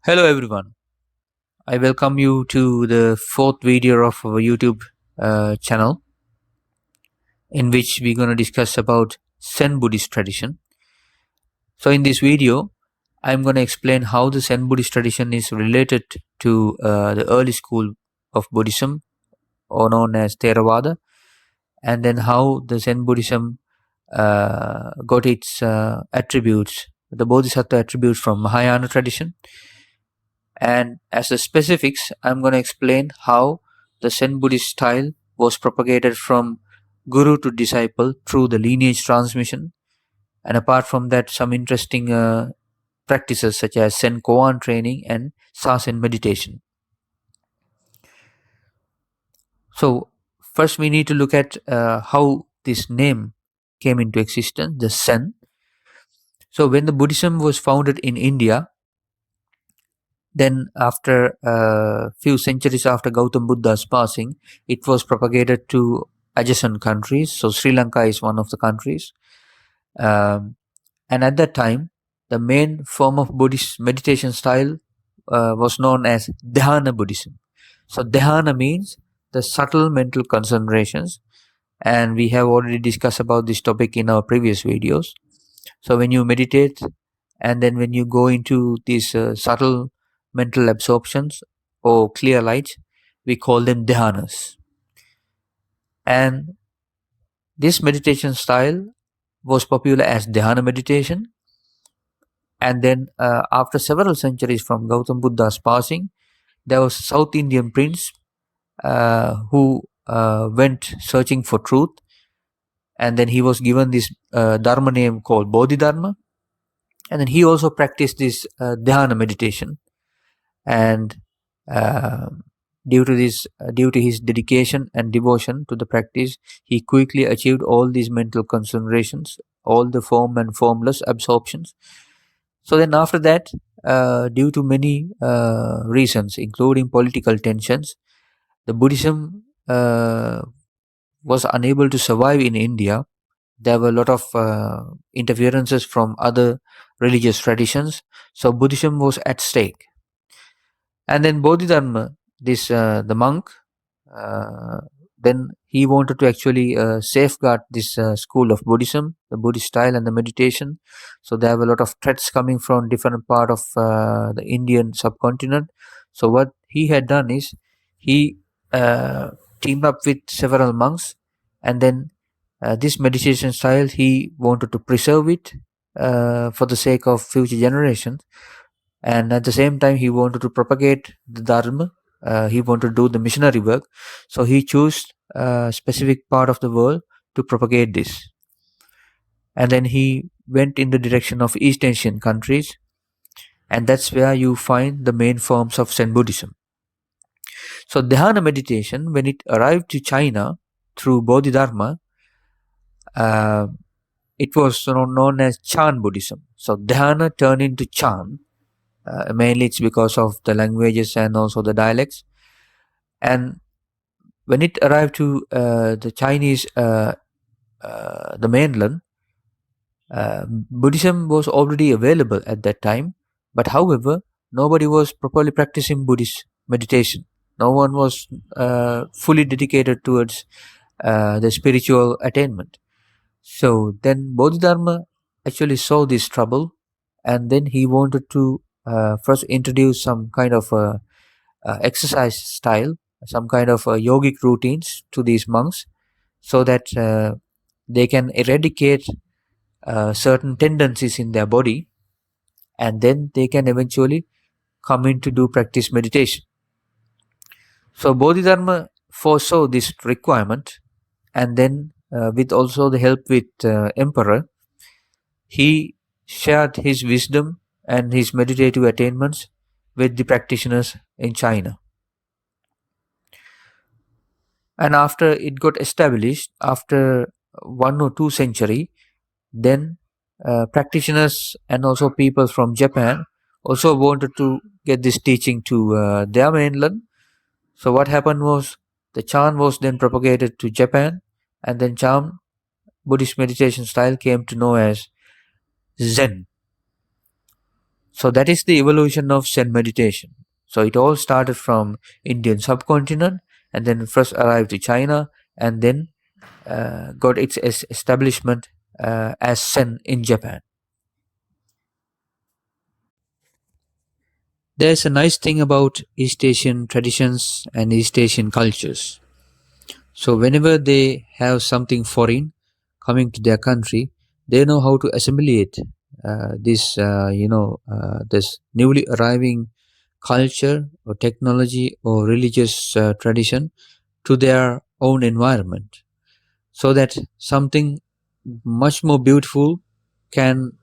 Hello everyone. I welcome you to the fourth video of our YouTube channel in which we're going to discuss about Zen Buddhist tradition. So in this video, I'm going to explain how the Zen Buddhist tradition is related to the early school of Buddhism, or known as Theravada, and then how the Zen Buddhism got its attributes, the bodhisattva attributes from Mahayana tradition. And as the specifics, I'm going to explain how the Zen Buddhist style was propagated from guru to disciple through the lineage transmission. And apart from that, some interesting practices such as Zen Koan training and Sazen meditation. So, first we need to look at how this name came into existence, the Zen. So, when the Buddhism was founded in India, then after a few centuries after Gautam Buddha's passing, it was propagated to adjacent countries. So Sri Lanka is one of the countries. And at that time, the main form of Buddhist meditation style was known as Dhyana Buddhism. So Dhyana means the subtle mental concentrations. And we have already discussed about this topic in our previous videos. So when you meditate and then when you go into these subtle mental absorptions or clear light, we call them dhyanas. And this meditation style was popular as dhyana meditation. And then after several centuries from Gautam Buddha's passing, there was a South Indian prince who went searching for truth. And then he was given this dharma name called Bodhidharma. And then he also practiced this dhyana meditation. And due to his dedication and devotion to the practice, he quickly achieved all these mental concentrations, all the form and formless absorptions. So then after that, due to many reasons, including political tensions, the Buddhism was unable to survive in India. There were a lot of interferences from other religious traditions, so Buddhism was at stake. And then Bodhidharma, the monk, uh, then he wanted to actually safeguard this school of Buddhism, the Buddhist style and the meditation. So there were a lot of threats coming from different part of the Indian subcontinent. So what he had done is he teamed up with several monks, and then this meditation style he wanted to preserve it for the sake of future generations, and at the same time he wanted to propagate the dharma. He wanted to do the missionary work, so he chose a specific part of the world to propagate this. And then he went in the direction of East Asian countries, and that's where you find the main forms of Zen Buddhism. So dhyana meditation, when it arrived to China through Bodhidharma, uh, it was known as Chan Buddhism. So dhyana turned into Chan. Mainly it's because of the languages and also the dialects. And when it arrived to the Chinese, the mainland, Buddhism was already available at that time. But however, nobody was properly practicing Buddhist meditation. No one was fully dedicated towards the spiritual attainment. So then Bodhidharma actually saw this trouble, and then he wanted to first introduce some kind of exercise style, some kind of yogic routines to these monks, so that they can eradicate certain tendencies in their body, and then they can eventually come in to do practice meditation. So Bodhidharma foresaw this requirement, and then with also the help with emperor, he shared his wisdom and his meditative attainments with the practitioners in China. And after it got established, after 1 or 2 century, then practitioners and also people from Japan also wanted to get this teaching to their mainland. So what happened was the Chan was then propagated to Japan, and then Chan Buddhist meditation style came to know as Zen. So that is the evolution of Zen meditation. So it all started from Indian subcontinent and then first arrived to China and then got its establishment as Zen in Japan. There's a nice thing about East Asian traditions and East Asian cultures. So whenever they have something foreign coming to their country, they know how to assimilate this newly arriving culture or technology or religious tradition to their own environment, so that something much more beautiful can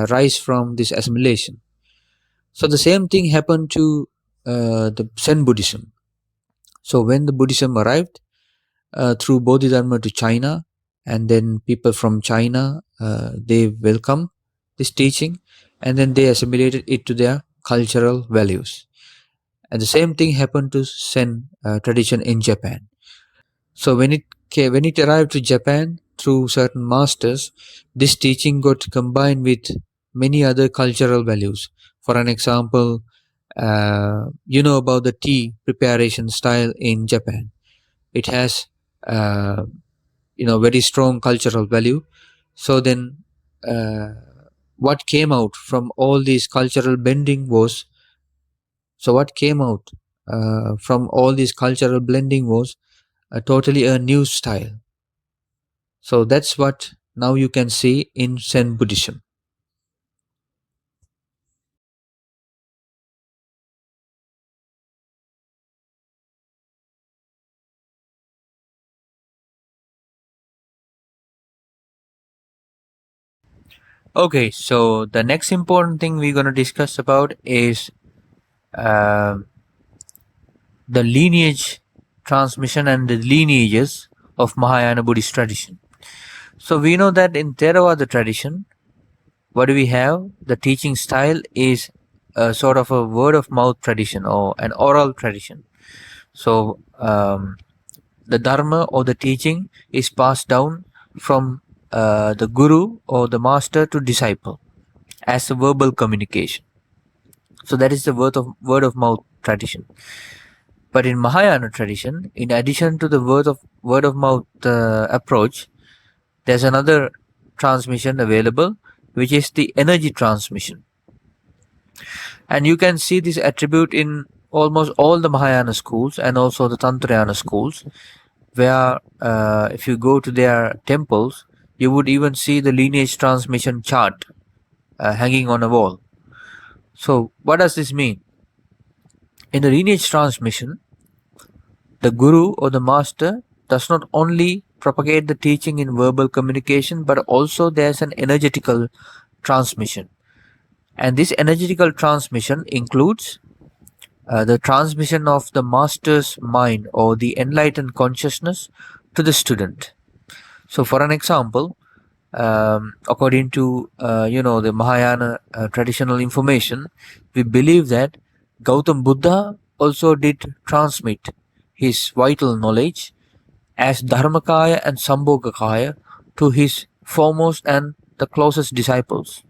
rise from this assimilation. So the same thing happened to the Zen Buddhism. So when the Buddhism arrived through Bodhidharma to China, and then people from China they welcome this teaching, and then they assimilated it to their cultural values. And the same thing happened to Zen tradition in Japan. So when it arrived to Japan through certain masters, this teaching got combined with many other cultural values. For an example, you know about the tea preparation style in Japan. It has uh, very strong cultural value. So then, what came out from all these cultural bending was what came out from all this cultural blending was totally a new style. So that's what now you can see in Zen Buddhism. Okay, so the next important thing we're going to discuss about is uh, the lineage transmission and the lineages of Mahayana Buddhist tradition. So we know that in Theravada tradition, what do we have? The teaching style is a sort of a word of mouth tradition or an oral tradition. So the dharma or the teaching is passed down from the guru or the master to disciple as a verbal communication. So that is the word of mouth tradition. But in Mahayana tradition, in addition to the word of mouth approach, there's another transmission available, which is the energy transmission. And you can see this attribute in almost all the Mahayana schools and also the Tantrayana schools, where if you go to their temples, you would even see the lineage transmission chart hanging on a wall. So, what does this mean? In the lineage transmission, the guru or the master does not only propagate the teaching in verbal communication, but also there's an energetical transmission. And this energetical transmission includes the transmission of the master's mind or the enlightened consciousness to the student. So, for an example, according to the Mahayana traditional information, we believe that Gautam Buddha also did transmit his vital knowledge as Dharmakaya and Sambhogakaya to his foremost and the closest disciples.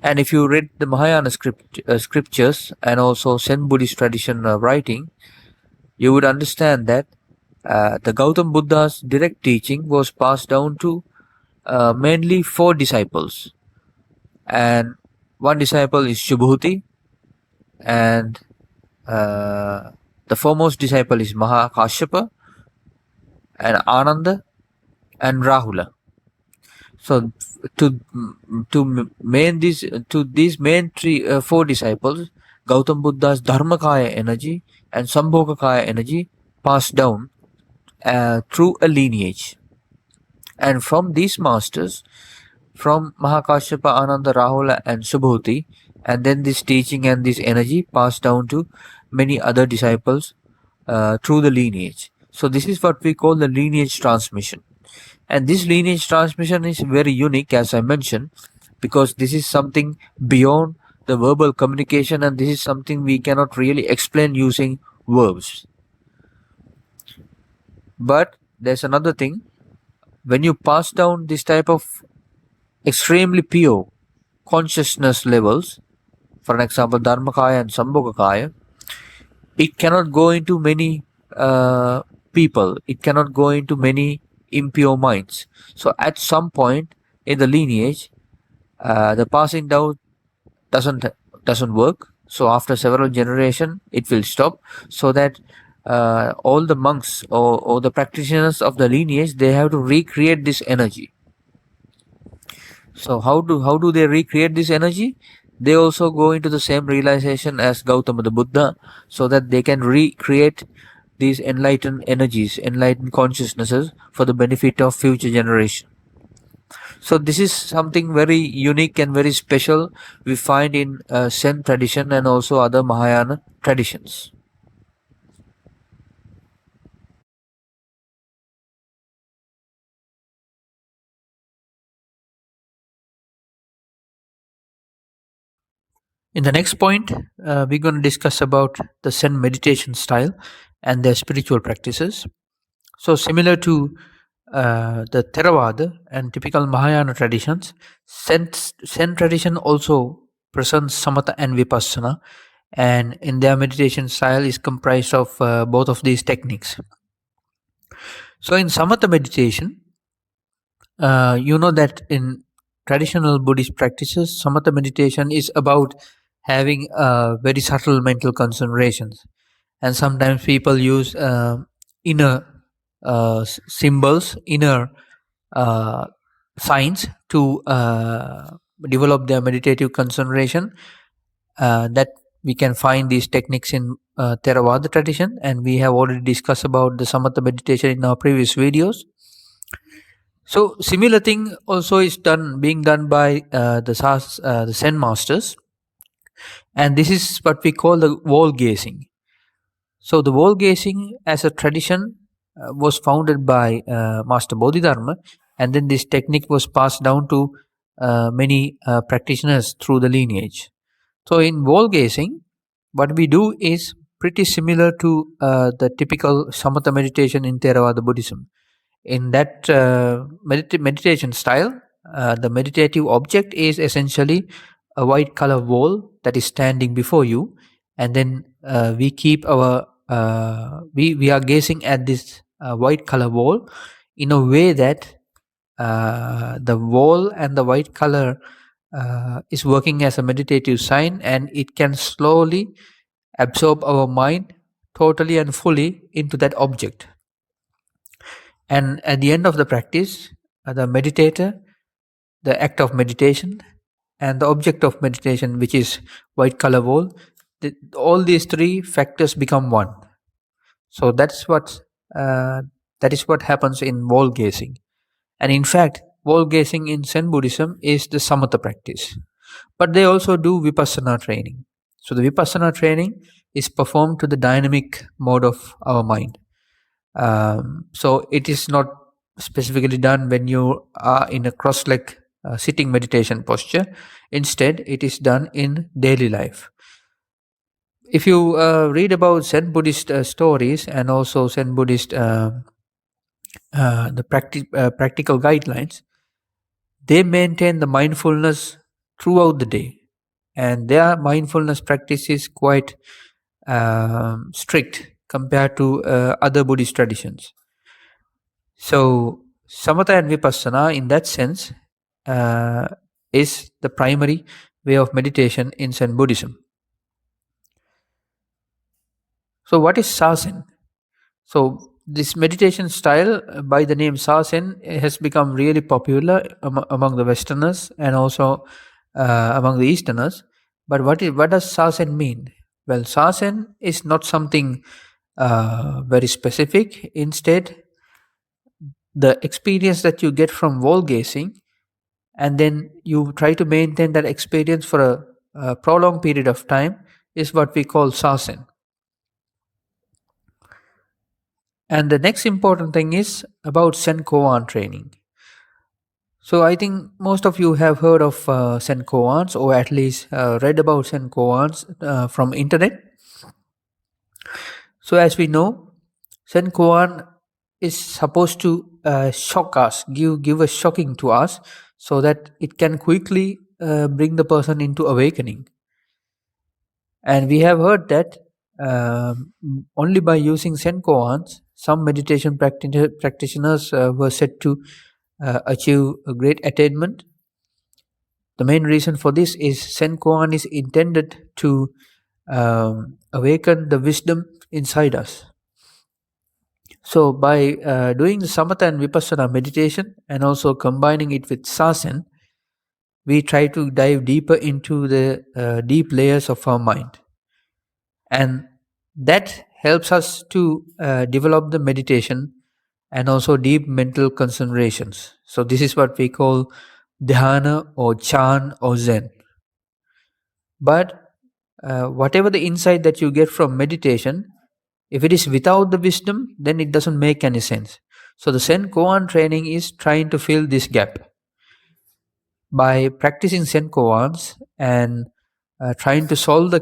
And if you read the Mahayana scriptures and also Zen Buddhist tradition writing, you would understand that the Gautam Buddha's direct teaching was passed down to mainly four disciples, and one disciple is Shubhuti, and uh, the foremost disciple is Mahakashyapa, and Ananda, and Rahula. So to these main four disciples, Gautam Buddha's Dharmakaya energy and Sambhogakaya energy passed down through a lineage, and from these masters, from Mahakashyapa, Ananda, Rahula, and Subhuti, and then this teaching and this energy passed down to many other disciples through the lineage. So this is what we call the lineage transmission. And this lineage transmission is very unique, as I mentioned, because this is something beyond the verbal communication, and this is something we cannot really explain using verbs. But there's another thing. When you pass down this type of extremely pure consciousness levels for an example, Dharmakaya and Sambhogakaya, it cannot go into many people. It cannot go into many impure minds. So at some point in the lineage, the passing down doesn't doesn't work. So after several generations, it will stop. So that all the monks or the practitioners of the lineage, they have to recreate this energy. So how do they recreate this energy? They also go into the same realization as Gautama the Buddha, so that they can recreate these enlightened energies, enlightened consciousnesses for the benefit of future generation. So this is something very unique and very special we find in Zen tradition and also other Mahayana traditions. In the next point, we're going to discuss about the Zen meditation style and their spiritual practices. So similar to the Theravada and typical Mahayana traditions, Zen tradition also presents samatha and vipassana, and in their meditation style is comprised of both of these techniques. So in samatha meditation, you know that in traditional Buddhist practices, samatha meditation is about having very subtle mental concentrations, and sometimes people use inner symbols, inner uh, signs to develop their meditative concentration. That we can find these techniques in Theravada tradition, and we have already discussed about the samatha meditation in our previous videos. So similar thing also is being done by the Zen masters, and this is what we call the wall gazing. So the wall gazing as a tradition was founded by Master Bodhidharma, and then this technique was passed down to many practitioners through the lineage. So in wall gazing, what we do is pretty similar to the typical samatha meditation in Theravada Buddhism. In that meditation style, the meditative object is essentially a white color wall that is standing before you, and then we keep our we are gazing at this white color wall in a way that the wall and the white color is working as a meditative sign, and it can slowly absorb our mind totally and fully into that object. And at the end of the practice, the meditator, the act of meditation, and the object of meditation, which is white color wall, all these three factors become one. So uh, that is what happens in wall gazing. And in fact, wall gazing in Zen Buddhism is the samatha practice. But they also do vipassana training. So the vipassana training is performed to the dynamic mode of our mind. So it is not specifically done when you are in a cross-leg sitting meditation posture. Instead, it is done in daily life. If you read about Zen Buddhist stories and also Zen Buddhist practical guidelines, they maintain the mindfulness throughout the day, and their mindfulness practice is quite strict compared to other Buddhist traditions. So samatha and vipassana, in that sense, uh, is the primary way of meditation in Zen Buddhism. So what is sasen? So this meditation style by the name sasen has become really popular among the Westerners and also among the Easterners. But what does sasen mean? Well, sasen is not something very specific. Instead, the experience that you get from wall gazing, and then you try to maintain that experience for a prolonged period of time, is what we call sasen. And the next important thing is about Zen Koan training. So I think most of you have heard of Zen Koans, or at least read about Zen Koans from internet. So as we know, Zen Koan is supposed to shock us, give a shocking to us, so that it can quickly bring the person into awakening. And we have heard that only by using Zen koans, some meditation practitioners were said to achieve a great attainment. The main reason for this is Zen koan is intended to awaken the wisdom inside us. So by doing the samatha and vipassana meditation and also combining it with sasen, we try to dive deeper into the deep layers of our mind. And that helps us to develop the meditation and also deep mental concentrations. So this is what we call dhyana or chan or zen. But whatever the insight that you get from meditation, if it is without the wisdom, then it doesn't make any sense. So the Zen Koan training is trying to fill this gap. By practicing Zen Koans and trying to solve these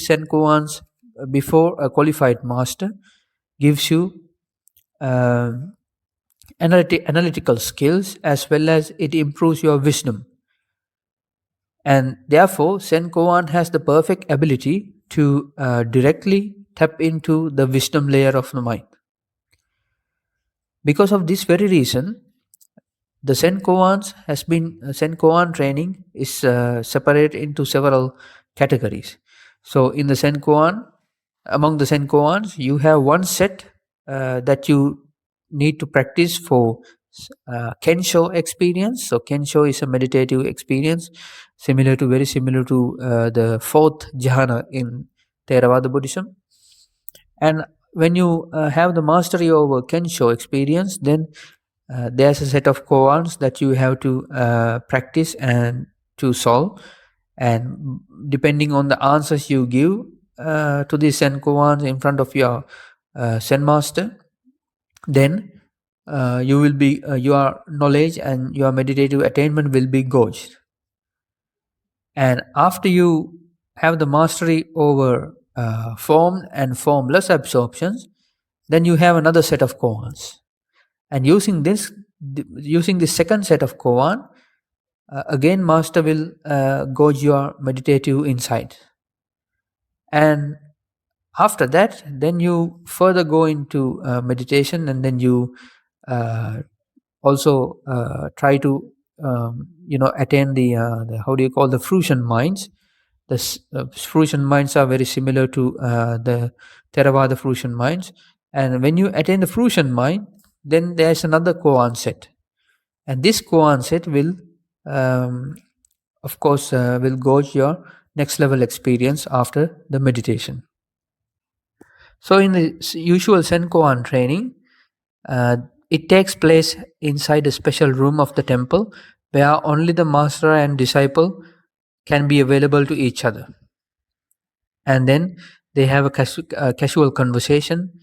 Zen Koans before a qualified master gives you analytical skills, as well as it improves your wisdom. And therefore, Zen Koan has the perfect ability to directly tap into the wisdom layer of the mind. Because of this very reason, the Zen Koan training is separated into several categories. So in the Zen Koan, among the Zen Koans, you have one set that you need to practice for Kensho experience. So Kensho is a meditative experience very similar to the fourth jhana in Theravada Buddhism. And when you have the mastery over Kensho experience, then there's a set of koans that you have to practice and to solve. And depending on the answers you give to the Zen koans in front of your Zen master, then you will be your knowledge and your meditative attainment will be gauged. And after you have the mastery over formed and formless absorptions, then you have another set of koans. And using this second set of koan, again master will gauge your meditative insight. And after that, then you further go into meditation, and then you also try to attain the how do you call, the fruition minds. The fruition minds are very similar to the Theravada fruition minds. And when you attain the fruition mind, then there's another koan set, and this koan set will of course will gauge your next level experience after the meditation. So in the usual Zen koan training, it takes place inside a special room of the temple where only the master and disciple can be available to each other. And then they have a casual conversation.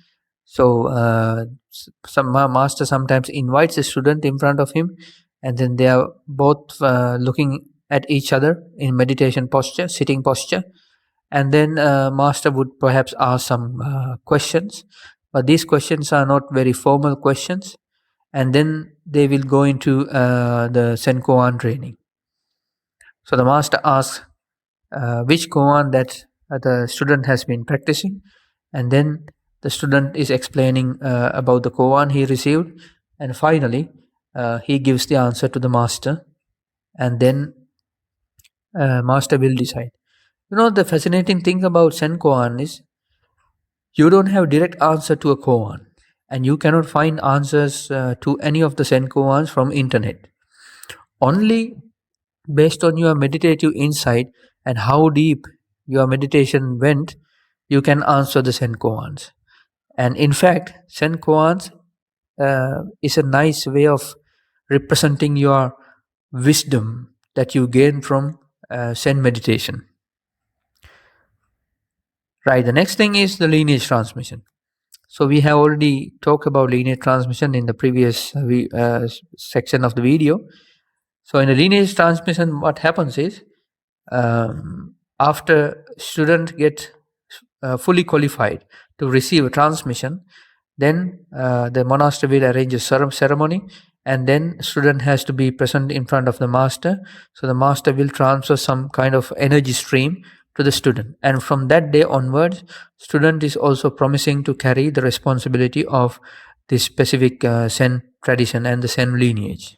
So some master sometimes invites a student in front of him, and then they are both looking at each other in meditation posture, sitting posture. And then master would perhaps ask some questions, but these questions are not very formal questions. And then they will go into the Zen Koan training. So the master asks which koan that the student has been practicing, and then the student is explaining about the koan he received, and finally he gives the answer to the master, and then master will decide. The fascinating thing about Zen koan is you don't have direct answer to a koan, and you cannot find answers to any of the Zen koans from internet. Only based on your meditative insight and how deep your meditation went, you can answer the Zen koans. And in fact, Zen koans is a nice way of representing your wisdom that you gain from Zen meditation. Right, the next thing is the lineage transmission. So we have already talked about lineage transmission in the previous section of the video. So in the lineage transmission, what happens is after student get fully qualified to receive a transmission, then the monastery will arrange a ceremony, and then student has to be present in front of the master. So the master will transfer some kind of energy stream to the student, and from that day onwards, student is also promising to carry the responsibility of this specific Zen tradition and the Zen lineage.